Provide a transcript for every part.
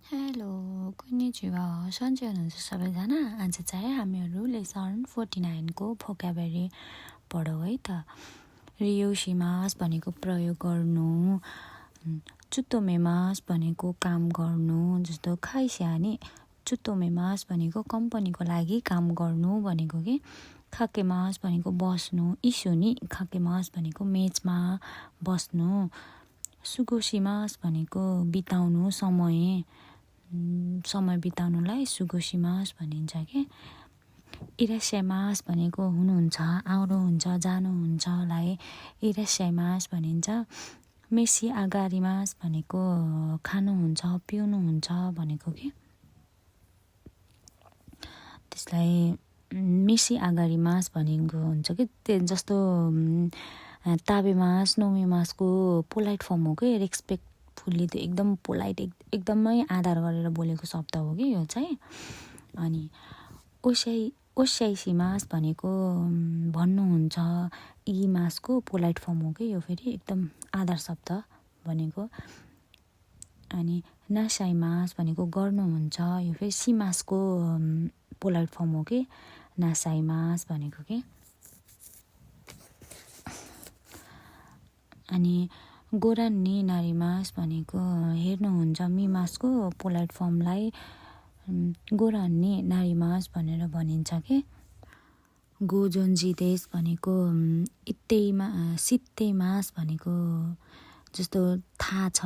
Hello, konnichiwa. सन्चै हुनुहुन्छ सबैजना? आज चाहिँ हामीहरू लेसन 49 को भोक्याबुलरी पढौँ है त। रियोसिमास भनेको प्रयोग गर्नु, चुतोमेमास भनेको काम गर्नु, जस्तो खाइस्यानी चुतोमेमास भनेको कम्पनीको लागि काम गर्नु भनेको के। खाकेमास भनेको बस्नु, इसोनी खाकेमास भनेको मेचमा बस्नु, सुगोसिमास भनेको बिताउनु समय बिताउनुलाई सुगोसिमास भनिन्छ के। इरास्याइमास भनेको हुनुहुन्छ, आउनुहुन्छ, जानुहुन्छलाई इरास्याइमास भनिन्छ। मेसी आगारिमास भनेको खानुहुन्छ, पिउनुहुन्छ भनेको के। त्यसलाई मेसी आगारिमास भनेको हुन्छ कि जस्तो ताबेमास नोमेमासको पोलाइट फर्म हो कि। रेस्पेक्टफुल्ली त एकदम पोलाइट एकदमै आदर गरेर बोलेको शब्द हो कि यो चाहिँ। अनि ओस्याइसिमास भनेको भन्नुहुन्छ, यी मासको पोलाइट फर्म हो कि यो फेरि एकदम आदर शब्द भनेको। अनि नासाइमास भनेको गर्नुहुन्छ, यो फेरि सिमासको पोलाइट फर्म हो कि नासाइमास भनेको के। अनि गोरान्नी नारीमास भनेको हेर्नुहुन्छ, मिमासको पोलाइट फर्मलाई गोरान्नी नारीमास भनेर भनिन्छ के। गोजोन्जिदेस भनेको सित्तेमास भनेको जस्तो थाहा छ,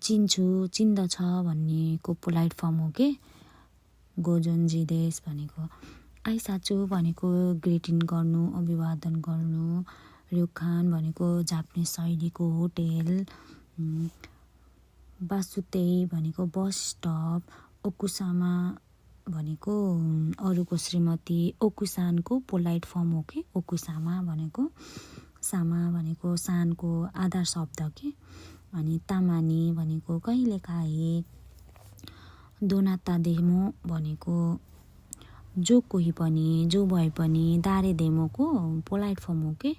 चिन्दछ भन्नेको पोलाइट फर्म हो कि गोजोन्जिदेस भनेको। आइसाचो भनेको ग्रिटिङ गर्नु, अभिवादन गर्नु। र्योखान भनेको जापानिज शैलीको होटेल। बासुतेई भनेको बस स्टप। ओकुसामा भनेको अरूको श्रीमती। ओकुसानको पोलाइट फर्म हो कि ओकुसामा भनेको। सामा भनेको सानको आधार शब्द के। अनि तामानी भनेको कहिलेकाहीँ। दोनातादेमो भनेको जो कोही पनि, जो भए पनि। दारेदेमोको पोलाइट फर्म हो कि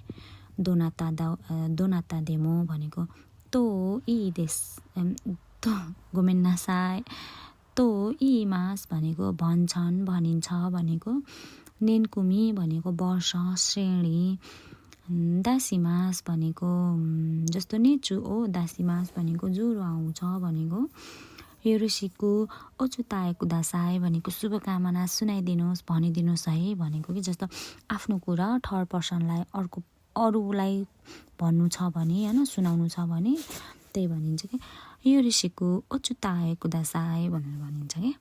दोनातादेमो भनेको। तो गोमेन्नासाई तो इमास भनेको भन्छन्, भनिन्छ भनेको। नेन्कुमी भनेको वर्ष, श्रेणी। दासीमास भनेको जस्तो नेचु ओ दासीमास भनेको ज्वरो आउँछ भनेको। योरोसिकु ओचुताएको दासाई भनेको शुभकामना सुनाइदिनुहोस्, भनिदिनुहोस् है भनेको कि। जस्तो आफ्नो कुरा थर्ड पर्सनलाई अरूलाई भन्नु छ भने होइन, सुनाउनु छ भने त्यही भनिन्छ कि। योरोसिकु ओचुताएको दासाई भनेर भनिन्छ कि।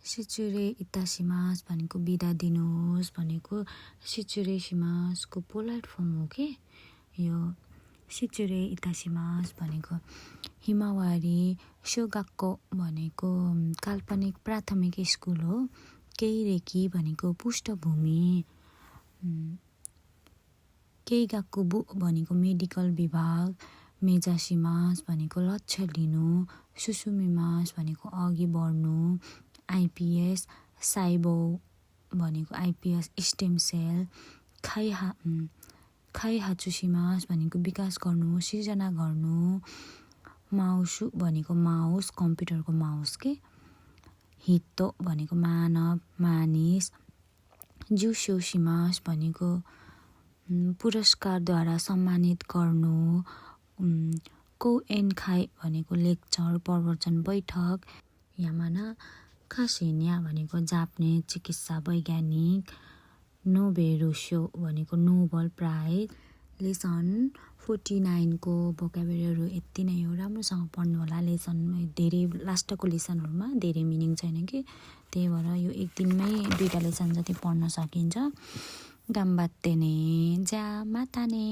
सिचुरे इतासिमास भनेको बिदा दिनुहोस् भनेको। सिचुरेसिमासको पोलाइट फर्म हो कि यो सिचुरे इतासिमास भनेको। हिमावारी शोगाक्को भनेको काल्पनिक प्राथमिक स्कुल हो। केइरेकी भनेको पृष्ठभूमि। केइगाकुबु भनेको मेडिकल विभाग। मेजासिमास भनेको लक्ष्य लिनु। सुसुमिमास भनेको अघि बढ्नु। आइपिएस साइबो भनेको आइपिएस स्टेम सेल। खाइहाचुसिमास भनेको विकास गर्नु, सिर्जना गर्नु। माउसु भनेको माउस, कम्प्युटरको माउस के। हितो भनेको मानव, मानिस। जुसोसिमास भनेको पुरस्कारद्वारा सम्मानित गर्नु। कोएनखाई भनेको लेक्चर, प्रवचन, बैठक। यामाना खासेन्या भनेको जापानिज चिकित्सा वैज्ञानिक। नोबेरोसो भनेको नोबल प्राइज। लेसन 49 को भोक्याबुलरीहरू यति नै हो। राम्रोसँग पढ्नु होला। लेसन धेरै लास्टको लेसनहरूमा धेरै मिनिङ छैन कि, त्यही भएर यो एक दिनमै 2टा लेसन जति पढ्न सकिन्छ। गाम्बात्ते ने जा माता ने।